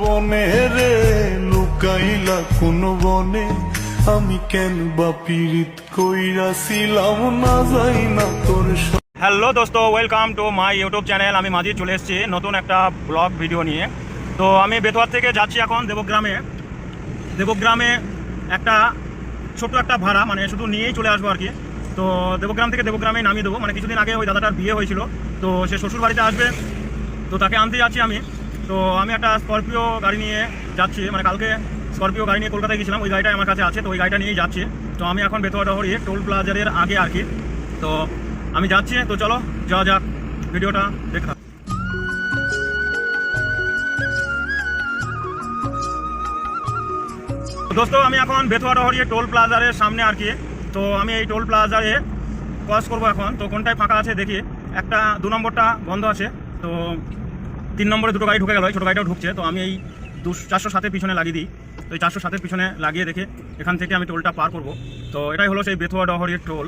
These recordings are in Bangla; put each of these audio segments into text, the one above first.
বনে রে লুকাইলা কোন বনে আমি কেন বা পীড়িত কইরাছিলাম না যাই না তোর। হ্যালো দোস্ত, welcome to my YouTube channel. আমি মাঝি চলে এসেছি নতুন একটা ব্লগ ভিডিও নিয়ে। তো আমি বেতোয়ার থেকে যাচ্ছি এখন দেবগ্রামে একটা ছোট্ট একটা ভাড়া, মানে শুধু নিয়েই চলে আসবো আর কি। তো দেবগ্রাম থেকে দেবগ্রামে নামিয়ে দেবো। মানে কিছুদিন আগে ওই দাদাটার বিয়ে হয়েছিল, তো সে শ্বশুর বাড়িতে আসবে, তো তাকে আনতে যাচ্ছি আমি। তো আমি একটা স্করপিও গাড়ি নিয়ে যাচ্ছি, মানে কালকে স্করপিও গাড়ি নিয়ে কলকাতায় গেছিলাম, ওই গাড়িটা আমার কাছে আছে, তো ওই গাড়িটা নিয়েই যাচ্ছি। তো আমি এখন বেতোয়া ডহরি টোল প্লাজারের আগে আর কি, তো আমি যাচ্ছি। তো চলো যাওয়া যাক, ভিডিওটা দেখতে থাকো। দোস্ত আমি এখন বেতোয়া ডহরি টোল প্লাজারের সামনে আর কি। তো আমি এই টোল প্লাজারে ক্রস করবো এখন। তো কোনটায় ফাঁকা আছে দেখি। একটা 2 নম্বরটা বন্ধ আছে, তো 3 নম্বরে দুটো গাড়ি ঢুকে গেল, ছোটো গাড়িটাও ঢুকছে। তো আমি এই 407-এর পিছনে লাগিয়ে দিই। তো এই 407-এর পিছনে লাগিয়ে দেখে এখান থেকে আমি টোলটা পার করব। তো এটাই হলো সেই বেতোয়া ডহরির টোল।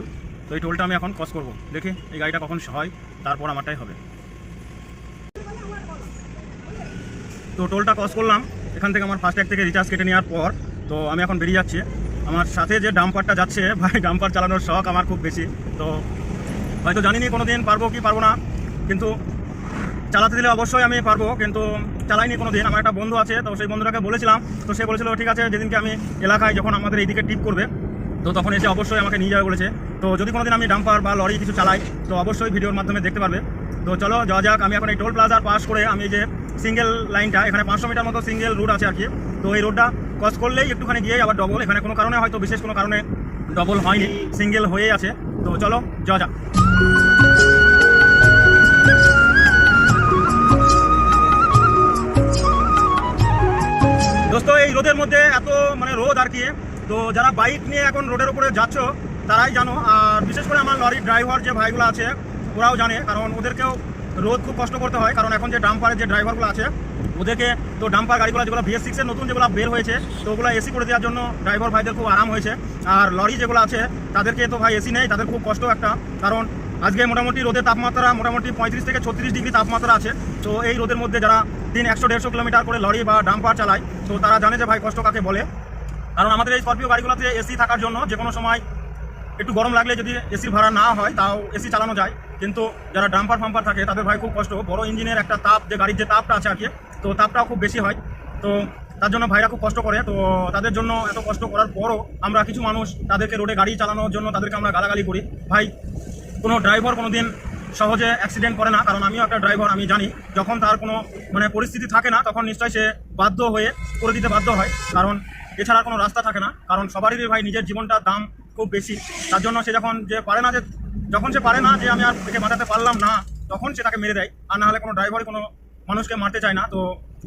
তো এই টোলটা আমি এখন ক্রস করব, দেখি এই গাড়িটা কখন হয়, তারপর আমারটাই হবে। তো টোলটা ক্রস করলাম, এখান থেকে আমার ফাস্ট্যাগ থেকে রিচার্জ কেটে নেওয়ার পর তো আমি এখন বেরিয়ে যাচ্ছি। আমার সাথে যে ডাম্পারটা যাচ্ছে, ভাই ডাম্পার চালানোর শখ আমার খুব বেশি। তো হয়তো জানি না কোনো দিন পারবো কি পারবো না, কিন্তু চালাতে দিলে অবশ্যই আমি পারবো, কিন্তু চালাইনি কোনো দিন। আমার একটা বন্ধু আছে, তো সেই বন্ধুটাকে বলেছিলাম, তো সে বলেছিল ঠিক আছে, যেদিনকে আমি এলাকায় যখন আমাদের এইদিকে টিপ করবে, তো তখন এসে অবশ্যই আমাকে নিয়ে যাবে বলেছে। তো যদি কোনোদিন আমি ডাম্পার বা লরি কিছু চালাই, তো অবশ্যই ভিডিওর মাধ্যমে দেখতে পারবে। তো চলো যাওয়া যাক। আমি এখন এই টোল প্লাজার পাস করে আমি যে সিঙ্গেল লাইনটা, এখানে 500 মিটার মতো সিঙ্গেল রুট আছে আর কি। তো এই রোডটা ক্রস করলেই একটুখানি গিয়ে আবার ডবল, এখানে কোনো কারণে হয়তো বিশেষ কোনো কারণে ডবল হয়নি, সিঙ্গেল হয়েই আছে। তো চলো যাওয়া যাক। দোস্ত এই রোদের মধ্যে এত মানে রোদ আর কি। তো যারা বাইক নিয়ে এখন রোডের উপরে যাচ্ছ তারাই জানো, আর বিশেষ করে আমার লরির ড্রাইভার যে ভাইগুলো আছে ওরাও জানে, কারণ ওদেরকেও রোদ খুব কষ্ট করতে হয়। কারণ এখন যে ডাম্পারের যে ড্রাইভারগুলো আছে ওদেরকে, তো ডাম্পার গাড়িগুলো যেগুলো BS6-এর নতুন যেগুলো বের হয়েছে, তো ওগুলো এসি করে দেওয়ার জন্য ড্রাইভার ভাইদের খুব আরাম হয়েছে। আর লরি যেগুলো আছে তাদেরকে তো ভাই এসি নেই, তাদের খুব কষ্ট একটা। কারণ আজকে মোটামুটি রোদের তাপমাত্রা মোটামুটি 35 থেকে 36 ডিগ্রি তাপমাত্রা আছে। তো এই রোদের মধ্যে যারা দিন 100-150 কিলোমিটার করে লরি বা ডাম্পার চালায়, তো তারা জানে যে ভাই কষ্ট কাকে বলে। কারণ আমাদের এই স্করপিও গাড়িগুলোতে এসি থাকার জন্য যে কোনো সময় একটু গরম লাগলে যদি এসির ভাড়া না হয় তাও এসি চালানো যায়, কিন্তু যারা ডাম্পার ফাম্পার থাকে তাদের ভাই খুব কষ্ট। বড় ইঞ্জিনের একটা তাপ, যে গাড়ির যে তাপটা আছে আর কি, তো তাপটাও খুব বেশি হয়। তো তার জন্য ভাইরা খুব কষ্ট করে। তো তাদের জন্য এত কষ্ট করার পরও আমরা কিছু মানুষ তাদেরকে রোডে গাড়ি চালানোর জন্য তাদেরকে আমরা গালাগালি করি। ভাই কোনো ড্রাইভার কোনো দিন সহজে অ্যাক্সিডেন্ট করে না, কারণ আমিও একটা ড্রাইভার, আমি জানি যখন তার কোনো মানে পরিস্থিতি থাকে না তখন নিশ্চয়ই সে বাধ্য হয়ে করে দিতে বাধ্য হয়, কারণ এছাড়া কোনো রাস্তা থাকে না। কারণ সবারই ভাই নিজের জীবনটার দাম খুব বেশি, তার জন্য সে যখন সে পারে না যে আমি আর একে বাঁচাতে পারলাম না, তখন সে তাকে মেরে দেয়। আর না হলে কোনো ড্রাইভারই কোনো মানুষকে মারতে চায় না। তো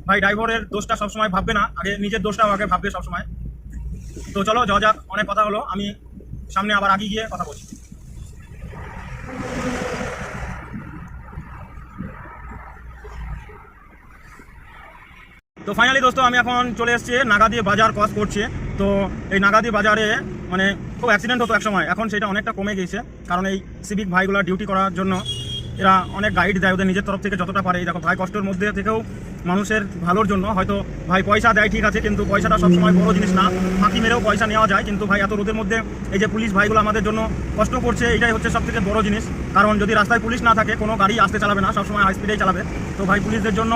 ভাই ড্রাইভারের দোষটা সবসময় ভাববে না, আগে নিজের দোষটাও আগে ভাববে সবসময়। তো চলো যাওয়া যাক, অনেক কথা হলো, আমি সামনে আবার আগে গিয়ে কথা বলছি। তো ফাইনালি দোস্ত আমি এখন চলে এসেছি নাগাদি বাজার ক্রস করছি। তো এই নাগাদি বাজারে মানে খুব অ্যাক্সিডেন্ট হতো একসময়, এখন সেটা অনেকটা কমে গিয়েছে। কারণ এই সিভিক ভাইগুলো ডিউটি করার জন্য এরা অনেক গাইড দেয় ওদের নিজের তরফ থেকে যতটা পারে। এই দেখো ভাই কষ্টের মধ্যে থেকেও মানুষের ভালোর জন্য হয়তো ভাই পয়সা দেয় ঠিক আছে, কিন্তু পয়সাটা সবসময় বড় জিনিস না, ফাঁকি মেরেও পয়সা নেওয়া যায়। কিন্তু ভাই এত রোদের মধ্যে এই যে পুলিশ ভাইগুলো আমাদের জন্য কষ্ট করছে, এটাই হচ্ছে সব থেকে বড় জিনিস। কারণ যদি রাস্তায় পুলিশ না থাকে কোনো গাড়ি আসতে চালাবে না, সবসময় হাই স্পিডেই চালাবে। তো ভাই পুলিশদের জন্য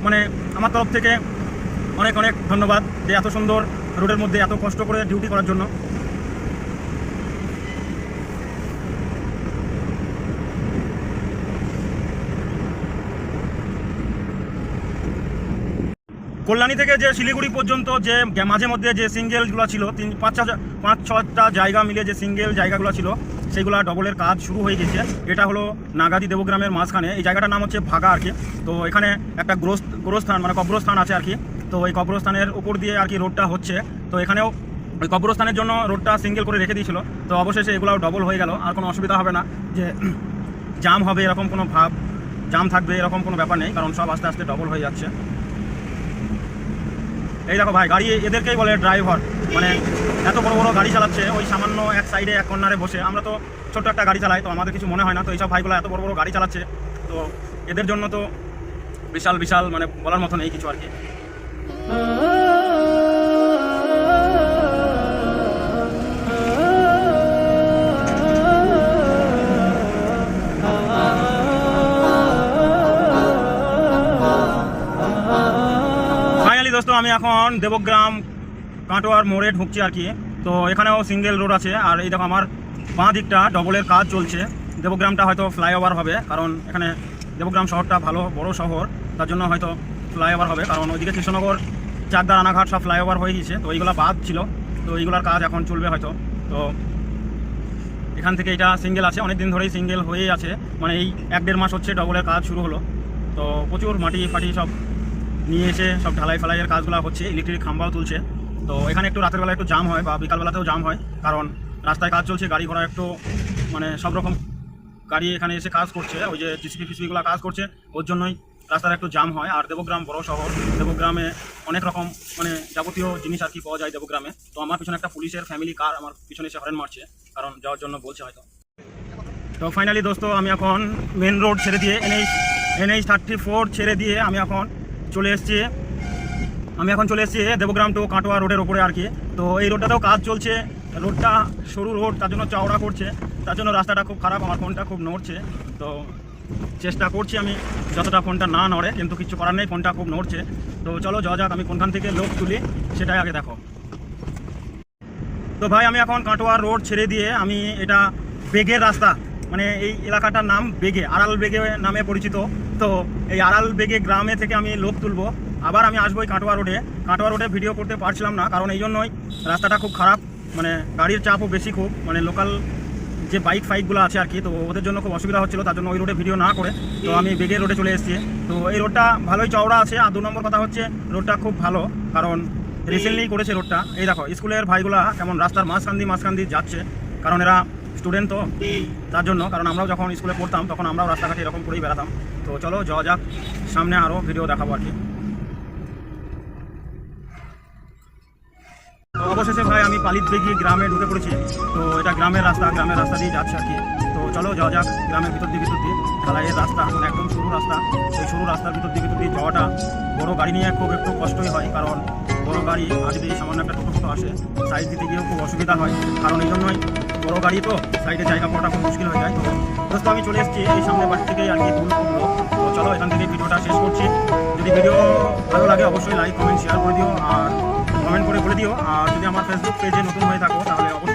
মানে আমার তরফ থেকে অনেক অনেক ধন্যবাদ, যে এত সুন্দর রোডের মধ্যে এত কষ্ট করে ডিউটি করার জন্য। কল্যাণী থেকে যে শিলিগুড়ি পর্যন্ত যে মাঝে মধ্যে যে সিঙ্গেলগুলো ছিল, 5-6টা জায়গা মিলে যে সিঙ্গেল জায়গাগুলো ছিল, সেগুলো ডবলের কাজ শুরু হয়ে গেছে। এটা হলো নাগাদি দেবগ্রামের মাঝখানে, এই জায়গাটার নাম হচ্ছে ভাগা আর কি। তো এখানে একটা গোরস্থান মানে কবরস্থান আছে আর কি। তো ওই কবরস্থানের উপর দিয়ে আর কি রোডটা হচ্ছে। তো এখানেও ওই কবরস্থানের জন্য রোডটা সিঙ্গেল করে রেখে দিয়েছিল। তো অবশেষে এগুলোও ডবল হয়ে গেল, আর কোনো অসুবিধা হবে না যে জাম হবে এরকম কোনো জাম থাকবে এরকম কোনো ব্যাপার নেই, কারণ সব আস্তে আস্তে ডবল হয়ে যাচ্ছে। এই দেখো ভাই গাড়ি এদেরকেই বলে ড্রাইভার, মানে এত বড় বড় গাড়ি চালাচ্ছে ওই সামান্য এক সাইডে এক কর্নারে বসে। আমরা তো ছোট্ট একটা গাড়ি চালাই, তো আমাদের কিছু মনে হয় না। তো এইসব ভাইগুলো এত বড় বড় গাড়ি চালাচ্ছে, তো এদের জন্য তো বিশাল বিশাল মানে বলার মতো নেই কিছু আর কি। ফাইনালি দোস্ত আমি এখন দেবগ্রাম কাটোয়ার মোড়ে ঢুকছি আর কি। তো এখানেও সিঙ্গেল রোড আছে, আর এই দেখো আমার বাঁ দিকটা ডবলের কাজ চলছে। দেবগ্রামটা হয়তো ফ্লাইওভার হবে, কারণ এখানে দেবগ্রাম শহরটা ভালো বড় শহর, তার জন্য হয়তো ফ্লাইওভার হবে। কারণ ওইদিকে কৃষ্ণনগর, চাকদা, রানাঘাট সব ফ্লাইওভার হয়ে গেছে, তো এইগুলো বাদ ছিল, তো এইগুলোর কাজ এখন চলবে হয়তো। তো এখান থেকে এটা সিঙ্গেল আছে, অনেক দিন ধরেই সিঙ্গেল হয়েই আছে, মানে এই 1-1.5 মাস হচ্ছে ডবলের কাজ শুরু হলো। তো প্রচুর মাটি ফাটি সব নিয়ে এসে সব ঢালাই ফালাইয়ের কাজগুলো হচ্ছে, ইলেকট্রিক খাম্বাও তুলছে। তো এখানে একটু রাতের বেলা একটু জাম হয় বা বিকালবেলাতেও জাম হয়, কারণ রাস্তায় কাজ চলছে, গাড়ি ঘোড়া একটু মানে সব রকম গাড়ি এখানে এসে কাজ করছে, ওই যে জিসিপি ফিসিপিগুলো কাজ করছে, ওর জন্যই রাস্তার একটু জাম হয়। আর দেবগ্রাম বড় শহর, দেবগ্রামে অনেক রকম মানে যাবতীয় জিনিস আর কি পাওয়া যায় দেবগ্রামে। তো আমার পিছনে একটা পুলিশের ফ্যামিলি কার আমার পিছনে এসে হরেন মারছে, কারণ যাওয়ার জন্য বলছে হয়তো। তো ফাইনালি দোস্ত আমি এখন মেন রোড ছেড়ে দিয়ে NH 34 ছেড়ে দিয়ে আমি এখন চলে এসেছি দেবগ্রাম টু কাটোয়া রোডের ওপরে আর কি। তো এই রোডটাতেও কাজ চলছে, রোডটা সরু রোড, তার জন্য চওড়া করছে, তার জন্য রাস্তাটা খুব খারাপ, আমার ফোনটা খুব নড়ছে। তো চেষ্টা করছি আমি যতটা ফোনটা না নড়ে, কিন্তু কিছু করার নেই, ফোনটা খুব নড়ছে। তো চলো যাওয়া যাক, আমি কোনখান থেকে লোক তুলি সেটাই আগে দেখো। তো ভাই আমি এখন কাটোয়া রোড ছেড়ে দিয়ে আমি এটা বেগের রাস্তা, মানে এই এলাকাটার নাম বেগে, আড়াল বেগে নামে পরিচিত। তো এই আড়াল বেগে গ্রামে থেকে আমি লোক তুলবো, আবার আমি আসবো কাটোয়া রোডে ভিডিও করতে পারছিলাম না, কারণ এই জন্যই রাস্তাটা খুব খারাপ, মানে গাড়ির চাপও বেশি খুব, মানে লোকাল যে বাইক ফাইকগুলো আছে আর কি, তো ওদের জন্য খুব অসুবিধা হচ্ছিলো, তার জন্য ওই রোডে ভিডিও না করে তো আমি বেগের রোডে চলে এসেছি। তো এই রোডটা ভালোই চওড়া আছে, আর 2 নম্বর কথা হচ্ছে রোডটা খুব ভালো, কারণ রিসেন্টলি করেছে রোডটা। এই দেখো স্কুলের ভাইগুলা কেমন রাস্তার মাঝখান দিয়ে যাচ্ছে, কারণ এরা স্টুডেন্ট, তো তার জন্য, কারণ আমরাও যখন স্কুলে পড়তাম তখন আমরাও রাস্তাঘাটে এরকম করেই বেড়াতাম। তো চলো যাওয়া যাক, সামনে আরও ভিডিও দেখাবো আর কি। তো অবশেষে ভাই আমি পালিতবেগী গ্রামে ঢুকে পড়েছি। তো এটা গ্রামের রাস্তা দিয়ে যাচ্ছে আর কি। তো চলো যাওয়া যাক গ্রামের ভিতর দিয়ে ঢালাইয়ের রাস্তা, মানে একদম সরু রাস্তা। এই সরু রাস্তার ভিতর দিয়ে যাওয়াটা বড় গাড়ি নিয়ে খুব একটু কষ্টই হয়, কারণ বড় গাড়ি আর যদি সামান্য একটা ছোটো আসে সাইড দিতে গিয়েও খুব অসুবিধা হয়, কারণ এই জন্যই বড় গাড়ি তো সাইডে জায়গা পাওয়াটা খুব মুশকিল হয়ে যায়। তো দোস্ত আমি চলে এসেছি এই সামনে বাড়ি থেকেই আর কি তুললো। তো চলো এখান থেকে ভিডিওটা শেষ করছি। যদি ভিডিও ভালো লাগে অবশ্যই লাইক কমেন্ট শেয়ার করে দিও, আর কমেন্ট করে বলে দিও। আর যদি আমার ফেসবুক পেজে নতুন হয়ে থাকো তাহলে অবশ্যই